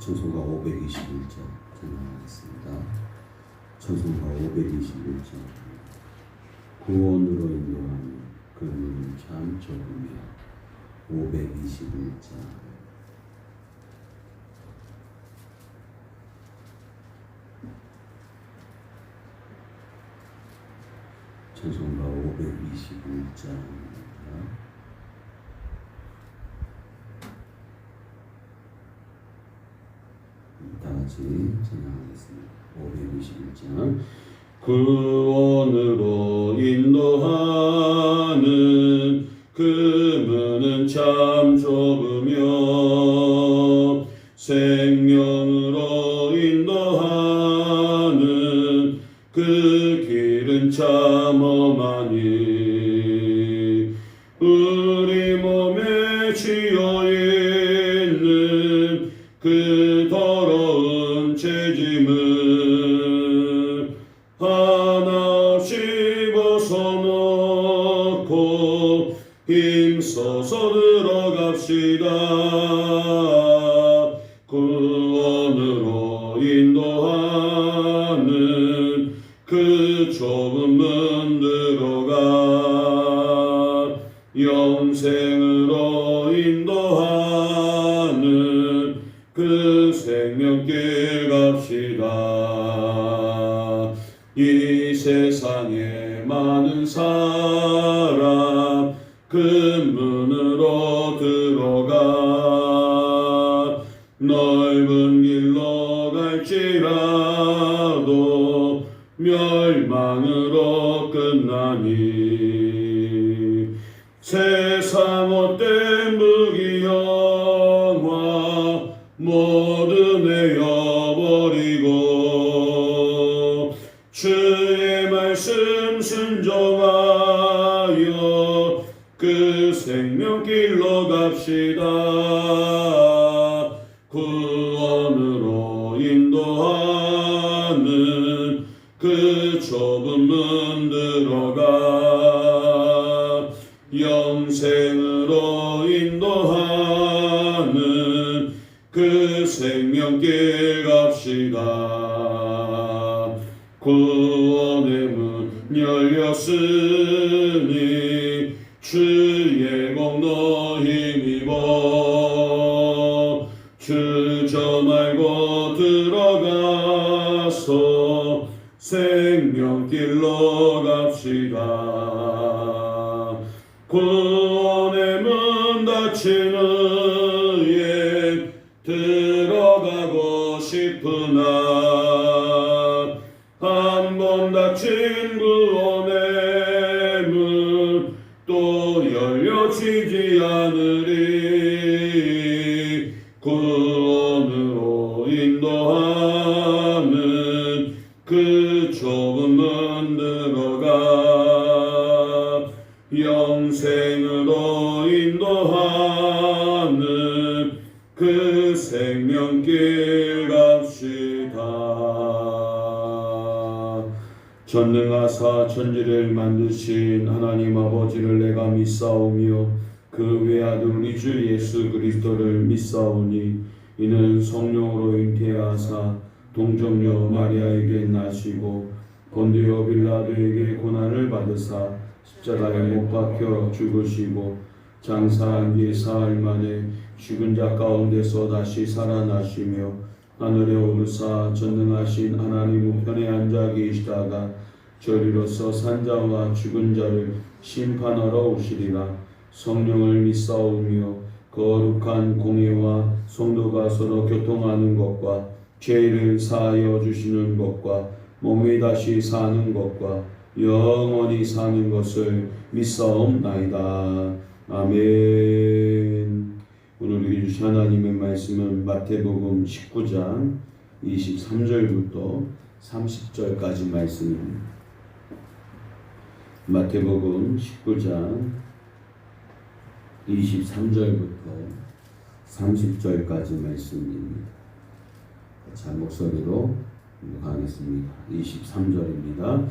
찬송가 521장 찬양하겠습니다. 찬송가 521장 구원으로 인도하는 그는 참 적으며 521장 찬송가 521장 다같이 찬양하겠습니다. 521장 구원으로 인도하는 그문은 참 좁으며 생명으로 인도하는 그 길은 참 험하니 우리 몸에 쥐어있는 그 더러운 죄짐을 하나씩 벗어놓고 힘써서 들어갑시다. 구원으로 인도하는 그 좁은 문 들어가 영생으로 인도하는 그 생명길 갑시다. 이 세상에 많은 사람 그 문으로 들어가 넓은 길로 갈지라도 멸망으로 끝나니 세상 헛된 무기영화 모두 내어버리고 주의 말씀 순종하여 그 생명길로 갑시다. 구원으로 인도하는 그 좁은 문 들어가 영생으로 인도하는 그 생명길 갑시다. 구원의 문 열렸으니 주의 공로 힘입어 주저 말고 들어가서 생명길로 갑시다. 구원의 문 닫힌 후에 들어가고 싶으나 한 번 닫힌 구원의 문 또 열려지지 않으리. 구원으로 인도하는 그 좁은 문 들어가 영생으로 인도하는 그 생명길 갑시다. 전능하사 천지를 만드신 하나님 아버지를 내가 믿사오며 그 외아들 우리 주 예수 그리스도를 믿사오니 이는 성령으로 잉태하사 동정녀 마리아에게 나시고 본디오 빌라도에게 고난을 받으사 십자가에 못 박혀 죽으시고 장사한 뒤 사흘 만에 죽은 자 가운데서 다시 살아나시며 하늘에 오르사 전능하신 하나님 우편에 앉아 계시다가 저리로서 산자와 죽은 자를 심판하러 오시리라. 성령을 믿사오며 거룩한 공예와 성도가 서로 교통하는 것과 죄를 사하여 주시는 것과 몸이 다시 사는 것과 영원히 사는 것을 믿사옵나이다. 아멘. 오늘 우리 주신 하나님의 말씀은 마태복음 19장 23절부터 30절까지 말씀입니다. 마태복음 19장 23절부터 30절까지 말씀입니다. 자, 목소리로 하겠습니다. 23절입니다.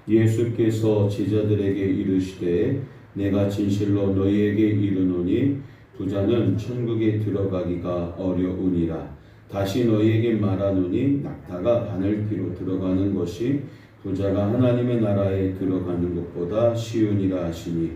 예수께서 제자들에게 이르시되 내가 진실로 너희에게 이르노니 부자는 천국에 들어가기가 어려우니라. 다시 너희에게 말하노니 낙타가 바늘귀로 들어가는 것이 부자가 하나님의 나라에 들어가는 것보다 쉬우니라 하시니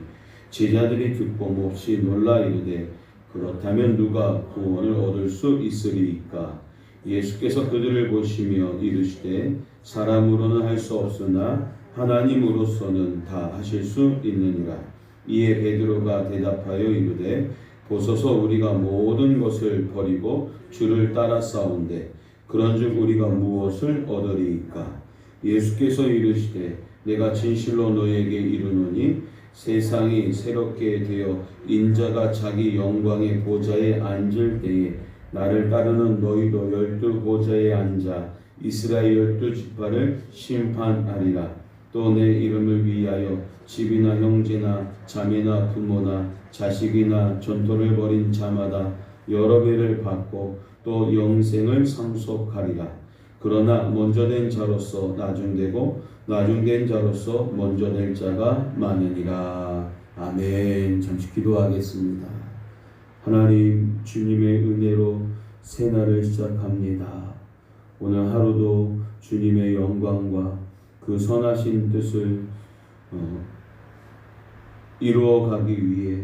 제자들이 듣고 몹시 놀라 이르되 그렇다면 누가 구원을 얻을 수 있으리이까. 예수께서 그들을 보시며 이르시되 사람으로는 할 수 없으나 하나님으로서는 다 하실 수 있느니라. 이에 베드로가 대답하여 이르되 보소서 우리가 모든 것을 버리고 주를 따라 싸운데 그런즉 우리가 무엇을 얻으리이까. 예수께서 이르시되 내가 진실로 너에게 이르노니 세상이 새롭게 되어 인자가 자기 영광의 보좌에 앉을 때에 나를 따르는 너희도 12보좌에 앉아 이스라엘 12지파를 심판하리라. 또 내 이름을 위하여 집이나 형제나 자매나 부모나 자식이나 전토를 벌인 자마다 여러 배를 받고 또 영생을 상속하리라. 그러나 먼저 된 자로서 나중되고 나중된 자로서 먼저 될 자가 많으니라. 아멘. 잠시 기도하겠습니다. 하나님 주님의 은혜로 새날을 시작합니다. 오늘 하루도 주님의 영광과 그 선하신 뜻을 이루어가기 위해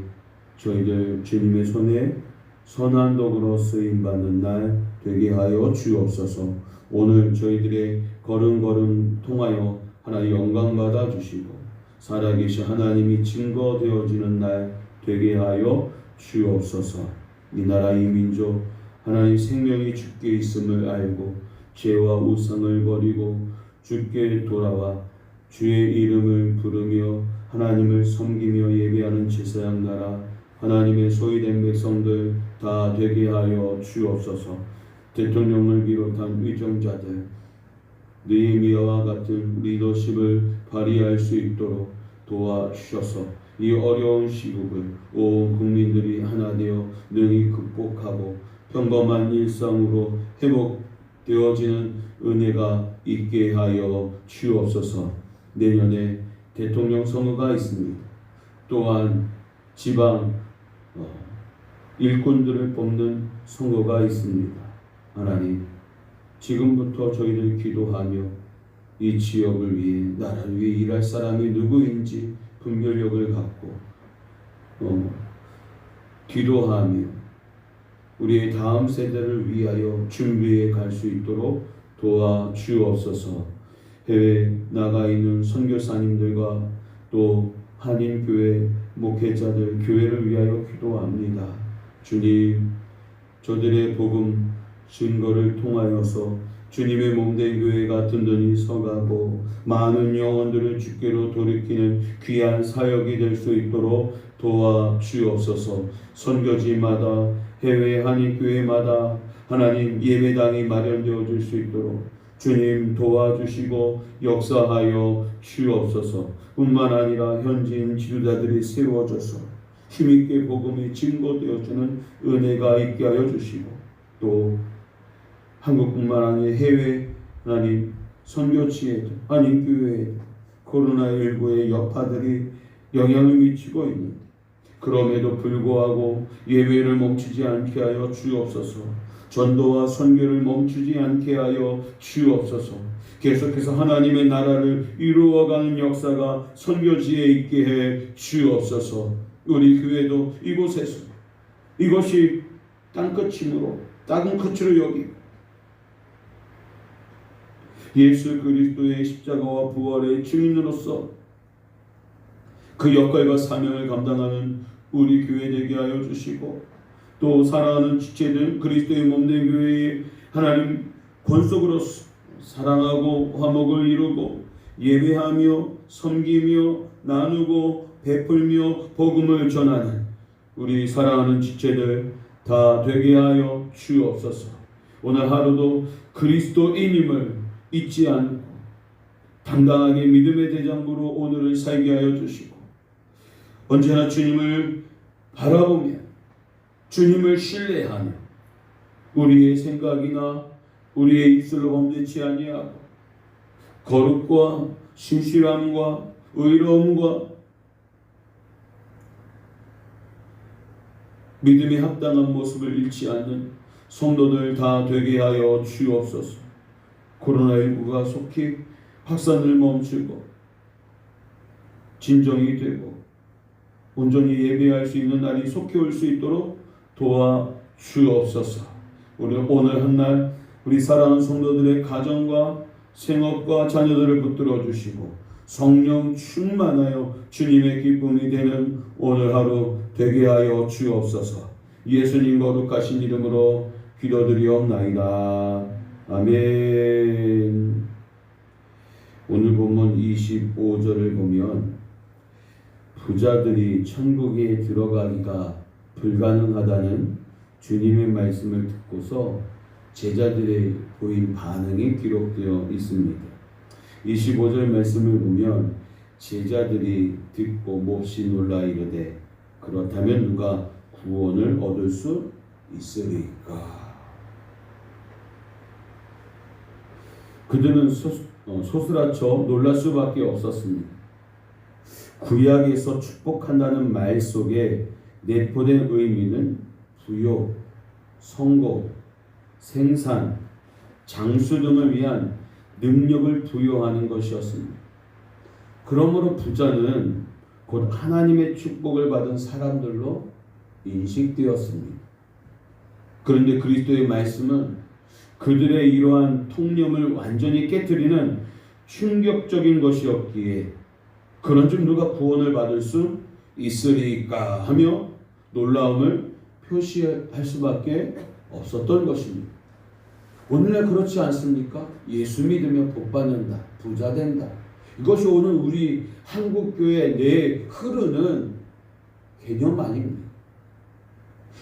저희들 주님의 손에 선한 도구로 쓰임받는 날 되게 하여 주옵소서. 오늘 저희들의 걸음걸음 통하여 하나님 영광 받아 주시고 살아계신 하나님이 증거되어지는 날 되게 하여 주옵소서. 이 나라 이 민족 하나님 생명이 주께 있음을 알고 죄와 우상을 버리고 주께 돌아와 주의 이름을 부르며 하나님을 섬기며 예배하는 제사장 나라 하나님의 소유된 백성들 다 되게 하여 주옵소서. 대통령을 비롯한 위정자들 느헤미야와 같은 리더십을 발휘할 수 있도록 도와주셔서 이 어려운 시국을 온 국민들이 하나 되어 능히 극복하고 평범한 일상으로 회복되어지는 은혜가 있게 하여 주옵소서. 내년에 대통령 선거가 있습니다. 또한 지방 일꾼들을 뽑는 선거가 있습니다. 하나님 지금부터 저희들 기도하며 이 지역을 위해 나라를 위해 일할 사람이 누구인지 분별력을 갖고 기도하며 우리의 다음 세대를 위하여 준비해 갈 수 있도록 도와주옵소서. 해외 나가 있는 선교사님들과 또 한인교회 목회자들 교회를 위하여 기도합니다. 주님 저들의 복음 증거를 통하여서 주님의 몸된 교회가 든든히 서가고 많은 영혼들을 주께로 돌이키는 귀한 사역이 될 수 있도록 도와주옵소서. 선교지마다 해외 한인교회마다 하나님 예배당이 마련되어 줄 수 있도록 주님 도와주시고 역사하여 주옵소서. 뿐만 아니라 현지인 지도자들이 세워져서 힘있게 복음이 증거되어주는 은혜가 있게 하여 주시고 또 한국뿐만 아니라 해외 하나님 선교지에도 한인교회에도 코로나19의 여파들이 영향을 미치고 있는데 그럼에도 불구하고 예배를 멈추지 않게 하여 주옵소서. 전도와 선교를 멈추지 않게 하여 주옵소서. 계속해서 하나님의 나라를 이루어가는 역사가 선교지에 있게 해 주옵소서. 우리 교회도 이곳에서 이것이 땅끝이므로 작은 끝으로 여기고 예수 그리스도의 십자가와 부활의 증인으로서 그 역할과 사명을 감당하는 우리 교회 되게 하여 주시고 또 사랑하는 지체들 그리스도의 몸된 교회의 하나님 권속으로서 사랑하고 화목을 이루고 예배하며 섬기며 나누고 베풀며 복음을 전하는 우리 사랑하는 지체들 다 되게 하여 주옵소서. 오늘 하루도 그리스도인임을 잊지 않고 당당하게 믿음의 대장부로 오늘을 살게 하여 주시고 언제나 주님을 바라보며 주님을 신뢰하며 우리의 생각이나 우리의 입술로 범죄치 아니하고 거룩과 신실함과 의로움과 믿음에 합당한 모습을 잃지 않는 성도들 다 되게 하여 주옵소서. 코로나19가 속히 확산을 멈추고 진정이 되고 온전히 예배할 수 있는 날이 속히 올 수 있도록 도와 주옵소서. 우리 오늘 한날 우리 사랑하는 성도들의 가정과 생업과 자녀들을 붙들어 주시고 성령 충만하여 주님의 기쁨이 되는 오늘 하루 되게 하여 주옵소서. 예수님 거룩하신 이름으로 기도드리옵나이다. 아멘. 오늘 본문 25절을 보면 부자들이 천국에 들어가기가 불가능하다는 주님의 말씀을 듣고서 제자들의 보인 반응이 기록되어 있습니다. 25절 말씀을 보면 제자들이 듣고 몹시 놀라 이르되 그렇다면 누가 구원을 얻을 수 있으리까? 그들은 소스라쳐 놀랄 수밖에 없었습니다. 구약에서 축복한다는 말 속에 내포된 의미는 부요, 성공, 생산, 장수 등을 위한 능력을 부여하는 것이었습니다. 그러므로 부자는 곧 하나님의 축복을 받은 사람들로 인식되었습니다. 그런데 그리스도의 말씀은 그들의 이러한 통념을 완전히 깨트리는 충격적인 것이었기에 그런즉 누가 구원을 받을 수 있으리까 하며 놀라움을 표시할 수밖에 없었던 것입니다. 오늘날 그렇지 않습니까? 예수 믿으면 복받는다, 부자 된다. 이것이 오늘 우리 한국교회 내에 흐르는 개념 아닙니다.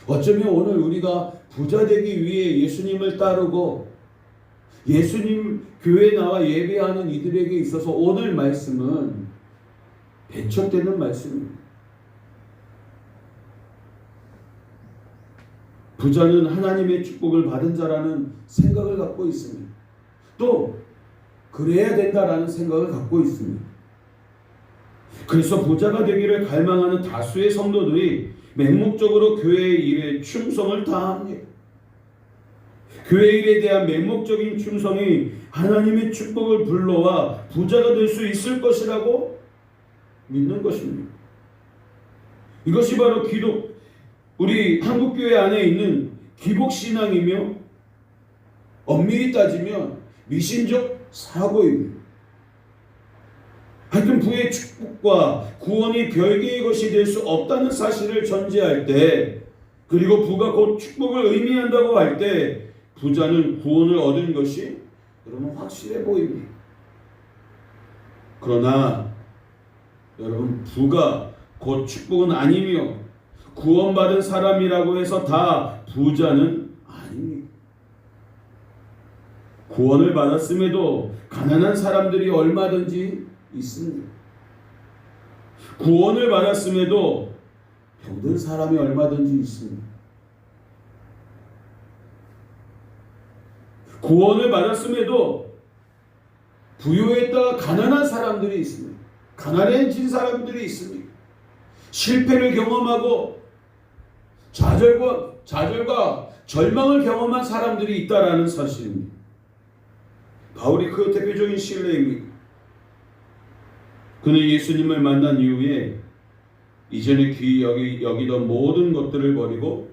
어쩌면 오늘 우리가 부자 되기 위해 예수님을 따르고 예수님 교회에 나와 예배하는 이들에게 있어서 오늘 말씀은 배척되는 말씀입니다. 부자는 하나님의 축복을 받은 자라는 생각을 갖고 있습니다. 또 그래야 된다라는 생각을 갖고 있습니다. 그래서 부자가 되기를 갈망하는 다수의 성도들이 맹목적으로 교회의 일에 충성을 다합니다. 교회 일에 대한 맹목적인 충성이 하나님의 축복을 불러와 부자가 될 수 있을 것이라고 믿는 것입니다. 이것이 바로 우리 한국교회 안에 있는 기복신앙이며 엄밀히 따지면 미신적 사고입니다. 하여튼 부의 축복과 구원이 별개의 것이 될 수 없다는 사실을 전제할 때, 그리고 부가 곧 축복을 의미한다고 할 때 부자는 구원을 얻은 것이 여러분 확실해 보입니다. 그러나 여러분 부가 곧 축복은 아니며 구원받은 사람이라고 해서 다 부자는 아닙니다. 구원을 받았음에도 가난한 사람들이 얼마든지 있습니다. 구원을 받았음에도 병든 사람이 얼마든지 있습니다. 구원을 받았음에도 부유했다가 가난한 사람들이 있습니다. 가난해진 사람들이 있습니다. 실패를 경험하고 좌절과 절망을 경험한 사람들이 있다라는 사실입니다. 바울이 그 대표적인 신뢰입니다. 그는 예수님을 만난 이후에 이전에 귀히 여기던 모든 것들을 버리고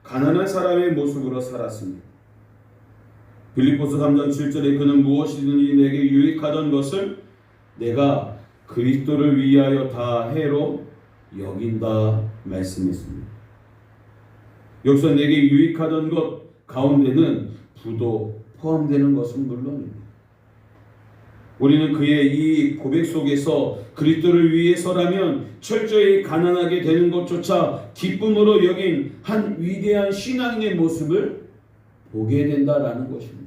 가난한 사람의 모습으로 살았습니다. 빌립보서 3장 7절에 그는 무엇이든지 내게 유익하던 것을 내가 그리스도를 위하여 다 해로 여긴다 말씀했습니다. 여기서 내게 유익하던 것 가운데는 부도 포함되는 것은 물론입니다. 우리는 그의 이 고백 속에서 그리스도를 위해서라면 철저히 가난하게 되는 것조차 기쁨으로 여긴 한 위대한 신앙인의 모습을 보게 된다라는 것입니다.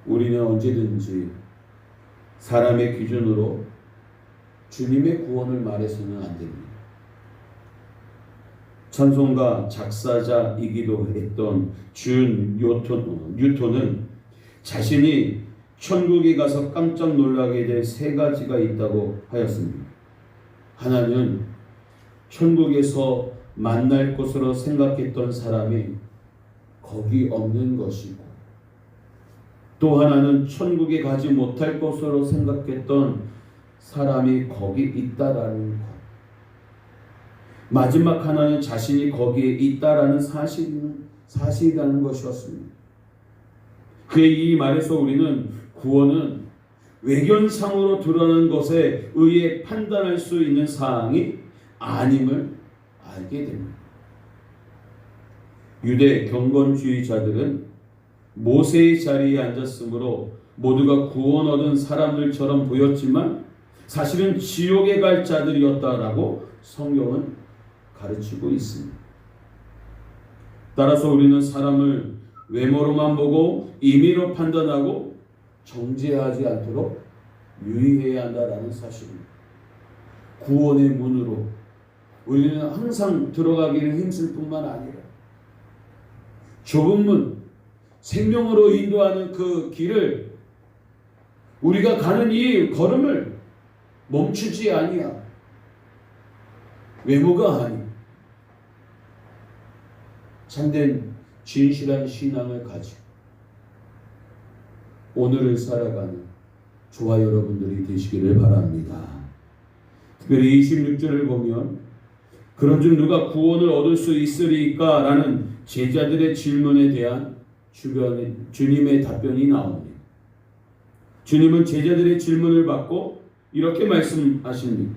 우리는 언제든지 사람의 기준으로 주님의 구원을 말해서는 안 됩니다. 찬송가 작사자이기도 했던 준 뉴턴은 자신이 천국에 가서 깜짝 놀라게 될 세 가지가 있다고 하였습니다. 하나는 천국에서 만날 곳으로 생각했던 사람이 거기 없는 것이고, 또 하나는 천국에 가지 못할 것으로 생각했던 사람이 거기 있다라는 것. 마지막 하나는 자신이 거기에 있다라는 사실이라는 것이었습니다. 그의 이 말에서 우리는 구원은 외견상으로 드러나는 것에 의해 판단할 수 있는 사항이 아님을 알게 됩니다. 유대 경건주의자들은 모세의 자리에 앉았으므로 모두가 구원 얻은 사람들처럼 보였지만 사실은 지옥에 갈 자들이었다라고 성경은 가르치고 있습니다. 따라서 우리는 사람을 외모로만 보고 임의로 판단하고 정죄하지 않도록 유의해야 한다라는 사실입니다. 구원의 문으로 우리는 항상 들어가기를 힘쓸 뿐만 아니라 좁은 문, 생명으로 인도하는 그 길을 우리가 가는 이 걸음을 멈추지 아니야. 외모가 아니 참된 진실한 신앙을 가지고 오늘을 살아가는 저와 여러분들이 되시기를 바랍니다. 특별히 26절을 보면 그런즉 누가 구원을 얻을 수 있으리까? 라는 제자들의 질문에 대한 주님의 답변이 나옵니다. 주님은 제자들의 질문을 받고 이렇게 말씀하십니다.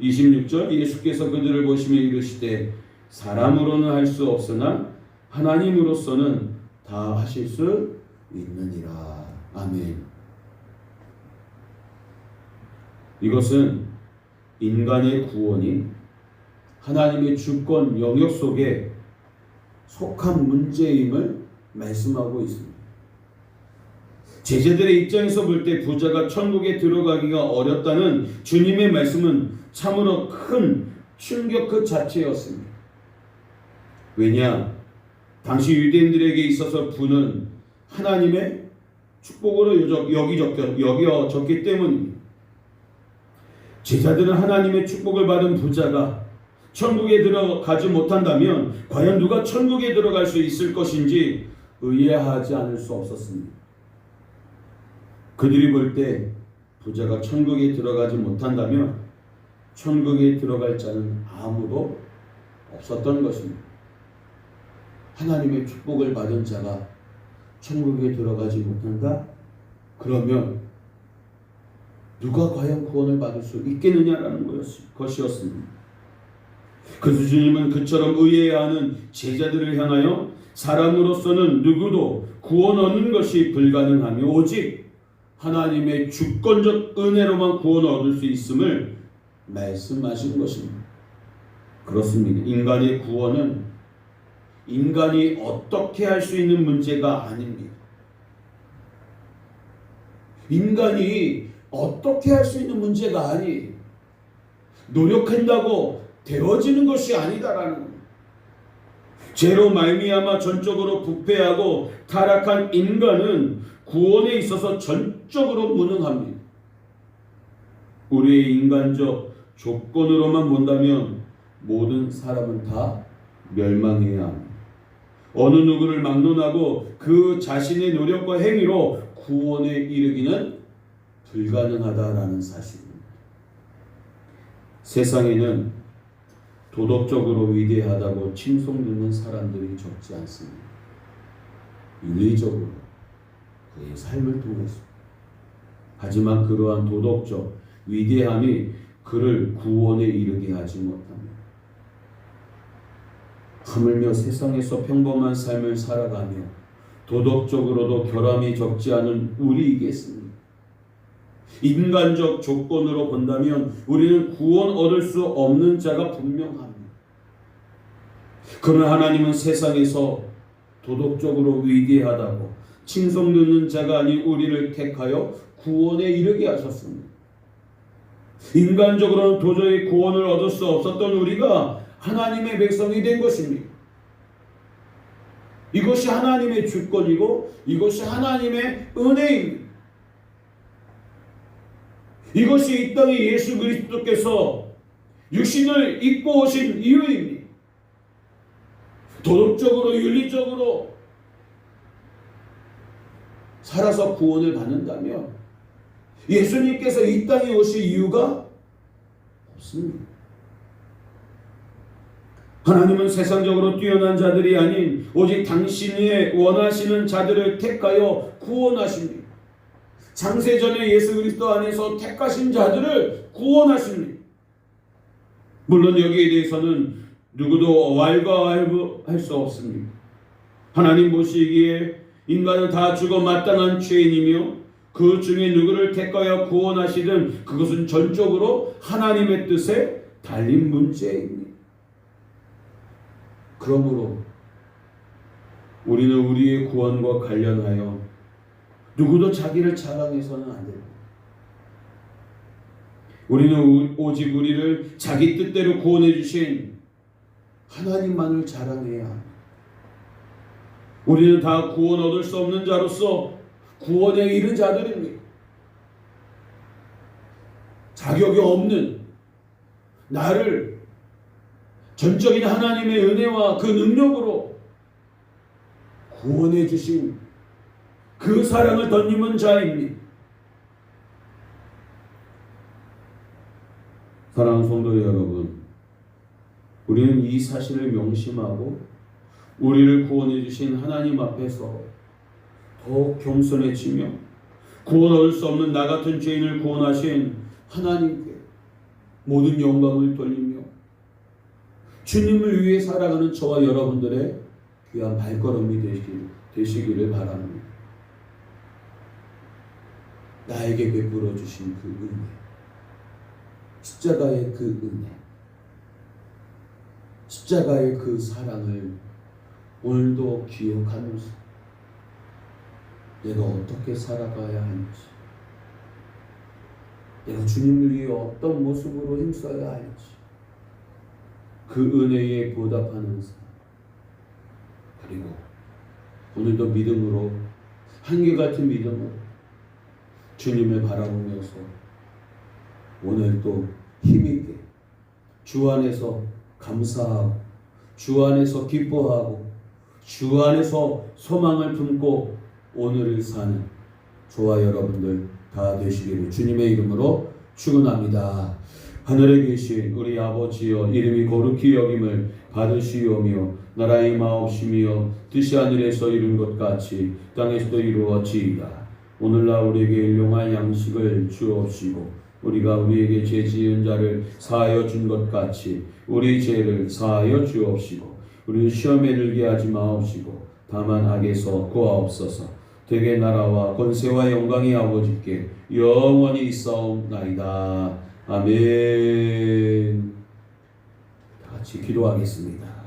26절 예수께서 그들을 보시며 이르시되 사람으로는 할 수 없으나 하나님으로서는 다 하실 수 있느니라. 아멘. 이것은 인간의 구원이 하나님의 주권 영역 속에 속한 문제임을 말씀하고 있습니다. 제자들의 입장에서 볼 때 부자가 천국에 들어가기가 어렵다는 주님의 말씀은 참으로 큰 충격 그 자체였습니다. 왜냐? 당시 유대인들에게 있어서 부는 하나님의 축복으로 여겨졌기 때문입니다. 제자들은 하나님의 축복을 받은 부자가 천국에 들어가지 못한다면 과연 누가 천국에 들어갈 수 있을 것인지 의아하지 않을 수 없었습니다. 그들이 볼 때 부자가 천국에 들어가지 못한다면 천국에 들어갈 자는 아무도 없었던 것입니다. 하나님의 축복을 받은 자가 천국에 들어가지 못한다? 그러면 누가 과연 구원을 받을 수 있겠느냐라는 것이었습니다. 그래서 주님은 그처럼 의해하는 제자들을 향하여 사람으로서는 누구도 구원 얻는 것이 불가능하며 오직 하나님의 주권적 은혜로만 구원을 얻을 수 있음을 말씀하신 것입니다. 그렇습니다. 인간의 구원은 인간이 어떻게 할 수 있는 문제가 아닙니다. 인간이 어떻게 할 수 있는 문제가 아니 노력한다고 되어지는 것이 아니다라는 겁니다. 죄로 말미암아 전적으로 부패하고 타락한 인간은 구원에 있어서 전적으로 무능합니다. 우리의 인간적 조건으로만 본다면 모든 사람은 다 멸망해야 합니다. 어느 누구를 막론하고 그 자신의 노력과 행위로 구원에 이르기는 불가능하다라는 사실입니다. 세상에는 도덕적으로 위대하다고 칭송받는 사람들이 적지 않습니다. 윤리적으로 그의 삶을 통해서. 하지만 그러한 도덕적 위대함이 그를 구원에 이르게 하지 못합니다. 하물며 세상에서 평범한 삶을 살아가며 도덕적으로도 결함이 적지 않은 우리이겠습니다. 인간적 조건으로 본다면 우리는 구원 얻을 수 없는 자가 분명합니다. 그러나 하나님은 세상에서 도덕적으로 위대하다고 칭송받는 자가 아닌 우리를 택하여 구원에 이르게 하셨습니다. 인간적으로는 도저히 구원을 얻을 수 없었던 우리가 하나님의 백성이 된 것입니다. 이것이 하나님의 주권이고 이것이 하나님의 은혜입니다. 이것이 이 땅에 예수 그리스도께서 육신을 입고 오신 이유입니다. 도덕적으로 윤리적으로 살아서 구원을 받는다면 예수님께서 이 땅에 오실 이유가 없습니다. 하나님은 세상적으로 뛰어난 자들이 아닌 오직 당신이 원하시는 자들을 택하여 구원하십니다. 창세전에 예수 그리스도 안에서 택하신 자들을 구원하십니다. 물론 여기에 대해서는 누구도 왈가왈부할 수 없습니다. 하나님 보시기에 인간은 다 죽어 마땅한 죄인이며 그 중에 누구를 택하여 구원하시든 그것은 전적으로 하나님의 뜻에 달린 문제입니다. 그러므로 우리는 우리의 구원과 관련하여 누구도 자기를 자랑해서는 안 됩니다. 우리는 오직 우리를 자기 뜻대로 구원해 주신 하나님만을 자랑해야 합니다. 우리는 다 구원 얻을 수 없는 자로서 구원에 이른 자들입니다. 자격이 없는 나를 전적인 하나님의 은혜와 그 능력으로 구원해 주신 그 사랑을 덧입은 자입니다. 사랑하는 성도 여러분, 우리는 이 사실을 명심하고 우리를 구원해 주신 하나님 앞에서 더욱 겸손해지며 구원 얻을 수 없는 나 같은 죄인을 구원하신 하나님께 모든 영광을 돌리며 주님을 위해 살아가는 저와 여러분들의 귀한 발걸음이 되시기를 바랍니다. 나에게 베풀어 주신 그 은혜, 십자가의 그 은혜, 십자가의 그 사랑을 오늘도 기억하면서 내가 어떻게 살아가야 할지, 내가 주님을 위해 어떤 모습으로 힘써야 할지, 그 은혜에 보답하는 삶, 그리고 오늘도 믿음으로, 한결같은 믿음으로 주님을 바라보면서 오늘도 힘있게 주 안에서 감사하고 주 안에서 기뻐하고 주 안에서 소망을 품고 오늘을 사는 저와 여러분들 다 되시기를 주님의 이름으로 축원합니다. 하늘에 계신 우리 아버지여, 이름이 거룩히 여김을 받으시오며 나라의 마옵시며 뜻이 하늘에서 이룬 것 같이 땅에서도 이루어지이다. 오늘날 우리에게 일용할 양식을 주옵시고 우리가 우리에게 죄 지은 자를 사하여 준 것 같이 우리 죄를 사하여 주옵시고 우리를 시험에 들게 하지 마옵시고 다만 악에서 구하옵소서. 되게 나라와 권세와 영광이 아버지께 영원히 있사옵나이다. 아멘. 다 같이 기도하겠습니다.